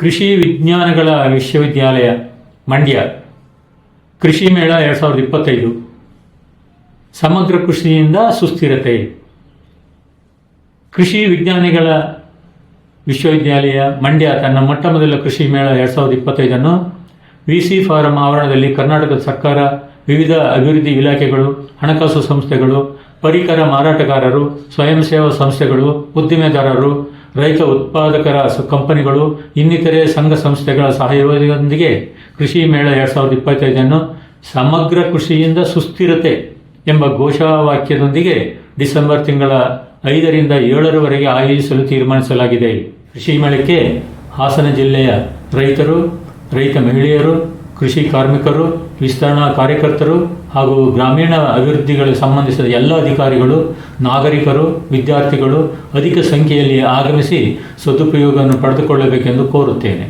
ಕೃಷಿ ವಿಜ್ಞಾನಗಳ ವಿಶ್ವವಿದ್ಯಾಲಯ ಮಂಡ್ಯ ಕೃಷಿ ಮೇಳ 2025 ಸಮಗ್ರ ಕೃಷಿಯಿಂದ ಸುಸ್ಥಿರತೆ. ಕೃಷಿ ವಿಜ್ಞಾನಿಗಳ ವಿಶ್ವವಿದ್ಯಾಲಯ ಮಂಡ್ಯ ತನ್ನ ಮೊಟ್ಟಮೊದಲ ಕೃಷಿ ಮೇಳ 2025 VC ಫಾರಂ ಆವರಣದಲ್ಲಿ ಕರ್ನಾಟಕ ಸರ್ಕಾರ, ವಿವಿಧ ಅಭಿವೃದ್ಧಿ ಇಲಾಖೆಗಳು, ಹಣಕಾಸು ಸಂಸ್ಥೆಗಳು, ಪರಿಕರ ಮಾರಾಟಗಾರರು, ಸ್ವಯಂ ಸೇವಾ ಸಂಸ್ಥೆಗಳು, ಉದ್ದಿಮೆದಾರರು, ರೈತ ಉತ್ಪಾದಕರ ಕಂಪನಿಗಳು, ಇನ್ನಿತರೆ ಸಂಘ ಸಂಸ್ಥೆಗಳ ಸಹಯೋಗದೊಂದಿಗೆ ಕೃಷಿ ಮೇಳ 2025 ಸಮಗ್ರ ಕೃಷಿಯಿಂದ ಸುಸ್ಥಿರತೆ ಎಂಬ ಘೋಷವಾಕ್ಯದೊಂದಿಗೆ ಡಿಸೆಂಬರ್ ತಿಂಗಳ 5 ರಿಂದ 7 ಆಯೋಜಿಸಲು ತೀರ್ಮಾನಿಸಲಾಗಿದೆ. ಕೃಷಿ ಮೇಳಕ್ಕೆ ಹಾಸನ ಜಿಲ್ಲೆಯ ರೈತರು, ರೈತ ಮಹಿಳೆಯರು, ಕೃಷಿ ಕಾರ್ಮಿಕರು, ವಿಸ್ತರಣಾ ಕಾರ್ಯಕರ್ತರು ಹಾಗೂ ಗ್ರಾಮೀಣ ಅಭಿವೃದ್ಧಿಗಳಿಗೆ ಸಂಬಂಧಿಸಿದ ಎಲ್ಲ ಅಧಿಕಾರಿಗಳು, ನಾಗರಿಕರು, ವಿದ್ಯಾರ್ಥಿಗಳು ಅಧಿಕ ಸಂಖ್ಯೆಯಲ್ಲಿ ಆಗಮಿಸಿ ಸದುಪಯೋಗವನ್ನು ಪಡೆದುಕೊಳ್ಳಬೇಕೆಂದು ಕೋರುತ್ತೇನೆ.